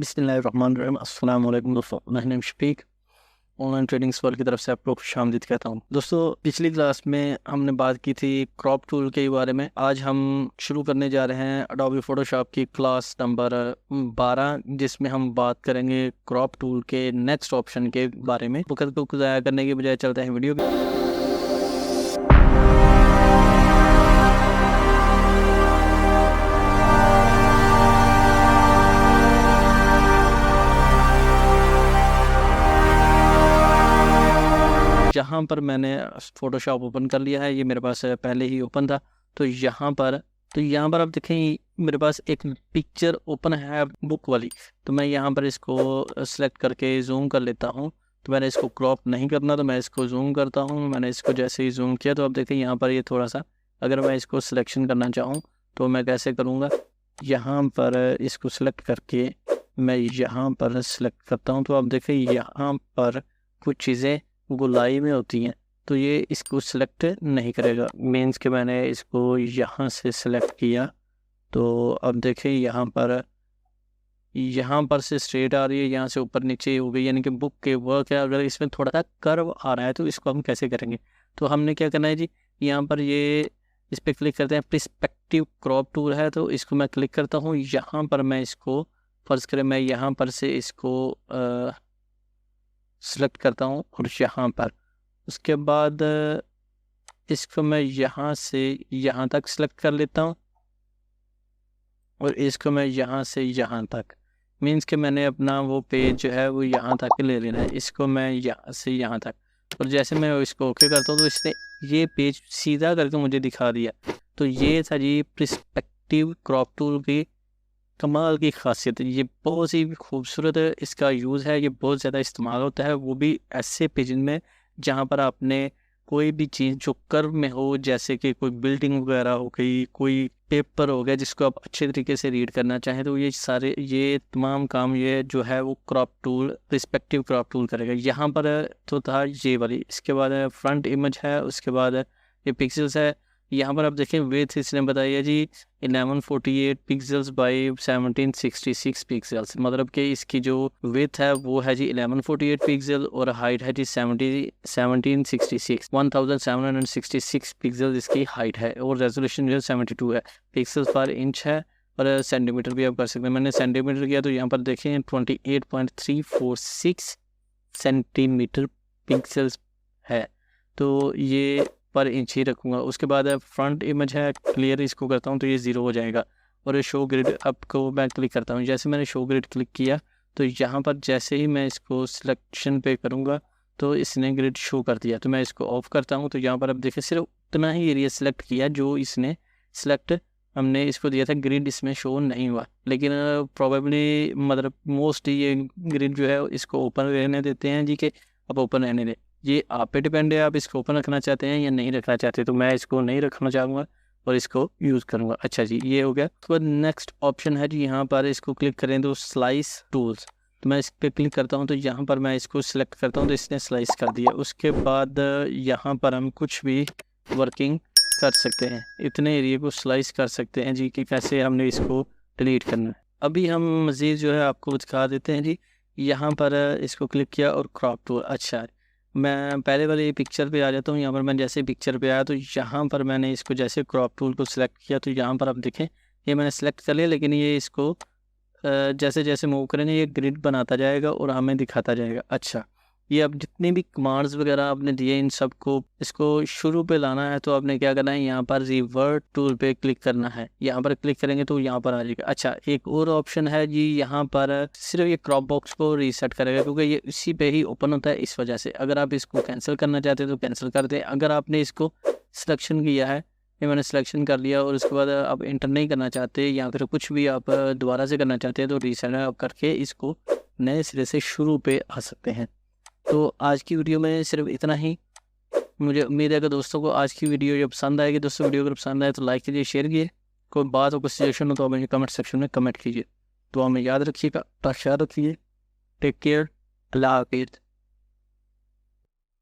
बिस्मिल्लाहिर्रहमानिर्रहीम। अस्सलाम वालेकुम दोस्तों, मैं name Shafiq Online Trading World की तरफ से आपको खुशामदीद कहता हूँ। दोस्तों, पिछली क्लास में हमने बात की थी क्रॉप टूल के बारे में। आज हम शुरू करने जा रहे हैं अडोबी फोटोशॉप की क्लास नंबर 12, जिसमें हम बात करेंगे क्रॉप टूल के नेक्स्ट ऑप्शन के बारे में। वक्त को ज़ाया करने की बजाय चलते हैं वीडियो की। जहाँ पर मैंने फ़ोटोशॉप ओपन कर लिया है, ये मेरे पास पहले ही ओपन था। तो यहाँ पर आप देखें मेरे पास एक पिक्चर ओपन है बुक वाली। तो मैं यहाँ पर इसको सेलेक्ट करके जूम कर लेता हूँ। तो मैंने इसको क्रॉप नहीं करना, तो मैं इसको जूम करता हूँ। मैंने इसको जैसे ही जूम किया तो अब देखें यहाँ पर ये थोड़ा सा, अगर मैं इसको सिलेक्शन करना चाहूँ तो मैं कैसे करूँगा। यहाँ पर इसको सिलेक्ट करके मैं यहाँ पर सिलेक्ट करता हूँ। तो अब देखें यहाँ पर कुछ चीज़ें गोलाई में होती हैं, तो ये इसको सिलेक्ट नहीं करेगा। मीन्स कि मैंने इसको यहाँ से सिलेक्ट किया तो अब देखें यहाँ पर से स्ट्रेट आ रही है, यहाँ से ऊपर नीचे हो गई, यानी कि बुक के वर्क है। अगर इसमें थोड़ा सा कर्व आ रहा है तो इसको हम कैसे करेंगे। तो हमने क्या करना है जी, यहाँ पर ये इस पर क्लिक करते हैं। पर्सपेक्टिव क्रॉप टूल है, तो इसको मैं क्लिक करता हूँ। यहाँ पर मैं इसको फर्ज करें, मैं यहाँ पर से इसको सेलेक्ट करता हूँ और यहाँ पर उसके बाद इसको मैं यहाँ से यहाँ तक सेलेक्ट कर लेता हूँ और इसको मैं यहाँ से यहाँ तक, मीन्स कि मैंने अपना वो पेज जो है वो यहाँ तक ले लेना है। इसको मैं यहाँ से यहाँ तक, और जैसे मैं इसको ओके करता हूँ तो इसने ये पेज सीधा करके मुझे दिखा दिया। तो ये था जी पर्सपेक्टिव क्रॉप टूल की कमाल की खासियत। ये बहुत ही खूबसूरत इसका यूज़ है, ये बहुत ज़्यादा इस्तेमाल होता है, वो भी ऐसे पेज में जहाँ पर आपने कोई भी चीज़ जो कर्व में हो, जैसे कि कोई बिल्डिंग वगैरह हो गई, कोई पेपर हो गया जिसको आप अच्छे तरीके से रीड करना चाहें, तो ये तमाम काम ये जो है वो crop tool respective crop tool करेगा। यहाँ पर तो था ये वाली, इसके बाद फ्रंट इमेज है, उसके बाद ये पिक्सल्स है। यहाँ पर आप देखें विड्थ इसने बताई है जी 1148 पिक्सल्स बाई 1766 पिक्सल्स, मतलब कि इसकी जो विड्थ है वो है जी 1148 पिक्सल और हाइट है जी 1766 पिक्सल इसकी हाइट है, और रेजोल्यूशन जो है 72 है। पिक्सल्स पर इंच है और सेंटीमीटर भी आप कर सकते हैं। मैंने सेंटीमीटर किया तो यहाँ पर देखें 28.346 सेंटीमीटर पिक्सल्स है, तो ये पर इंच ही रखूँगा। उसके बाद फ्रंट इमेज है, क्लियर इसको करता हूँ तो ये 0 हो जाएगा। और शो ग्रिड आपको मैं क्लिक करता हूँ। जैसे मैंने शो ग्रिड क्लिक किया तो यहाँ पर जैसे ही मैं इसको सिलेक्शन पे करूँगा तो इसने ग्रिड शो कर दिया। तो मैं इसको ऑफ करता हूँ। तो यहाँ पर अब देखिए सिर्फ उतना ही एरिया सेलेक्ट किया जो इसने सेलेक्ट हमने इसको दिया था। ग्रिड इसमें शो नहीं हुआ, लेकिन प्रोबेबली मतलब मोस्टली ये ग्रिड जो है इसको ओपन रहने देते हैं जी, के अब ओपन रहने दें। ये आप पे डिपेंड है, आप इसको ओपन रखना चाहते हैं या नहीं रखना चाहते। तो मैं इसको नहीं रखना चाहूँगा और इसको यूज़ करूँगा। अच्छा जी, ये हो गया। तो नेक्स्ट ऑप्शन है जी, यहाँ पर इसको क्लिक करें तो स्लाइस टूल्स, तो मैं इस पर क्लिक करता हूँ। तो यहाँ पर मैं इसको सिलेक्ट करता हूँ तो इसने स्लाइस कर दिया। उसके बाद यहाँ पर हम कुछ भी वर्किंग कर सकते हैं, इतने एरिया को स्लाइस कर सकते हैं जी, कि कैसे हमने इसको डिलीट करना है। अभी हम मज़ीद जो है आपको दिखा देते हैं जी। यहाँ पर इसको क्लिक किया और क्रॉप टूल। अच्छा, मैं पहले वाले पिक्चर पे आ जाता हूँ। यहाँ पर मैं जैसे पिक्चर पे आया तो यहाँ पर मैंने इसको जैसे क्रॉप टूल को सिलेक्ट किया तो यहाँ पर आप देखें ये मैंने सेलेक्ट कर लिया, लेकिन ये इसको जैसे जैसे मूव करेंगे ये ग्रिड बनाता जाएगा और हमें दिखाता जाएगा। अच्छा, ये अब जितने भी कमांड्स वगैरह आपने दिए इन सब को इसको शुरू पे लाना है तो आपने क्या करना है, यहाँ पर रिवर्ट टूल पे क्लिक करना है। यहाँ पर क्लिक करेंगे तो यहाँ पर आ जाएगा। अच्छा, एक और ऑप्शन है जी, यहाँ पर सिर्फ ये क्रॉप बॉक्स को रीसेट करेगा, क्योंकि ये इसी पे ही ओपन होता है, इस वजह से। अगर आप इसको कैंसिल करना चाहते हैं तो कैंसिल कर दें। अगर आपने इसको सिलेक्शन किया है, ये मैंने सिलेक्शन कर लिया और उसके बाद आप इंटर नहीं करना चाहते या फिर कुछ भी आप दोबारा से करना चाहते हैं तो रीसेट करके इसको नए सिरे से शुरू पे आ सकते हैं। तो आज की वीडियो में सिर्फ इतना ही। मुझे उम्मीद है कि दोस्तों को आज की वीडियो जब पसंद आएगी। दोस्तों, वीडियो अगर पसंद आए तो लाइक कीजिए, शेयर कीजिए। कोई बात हो, कोई सजेशन हो तो आप मुझे कमेंट सेक्शन में कमेंट कीजिए। तो हमें याद रखिएगा, ख्याल रखिए। टेक केयर, अल्लाह हाफिज़।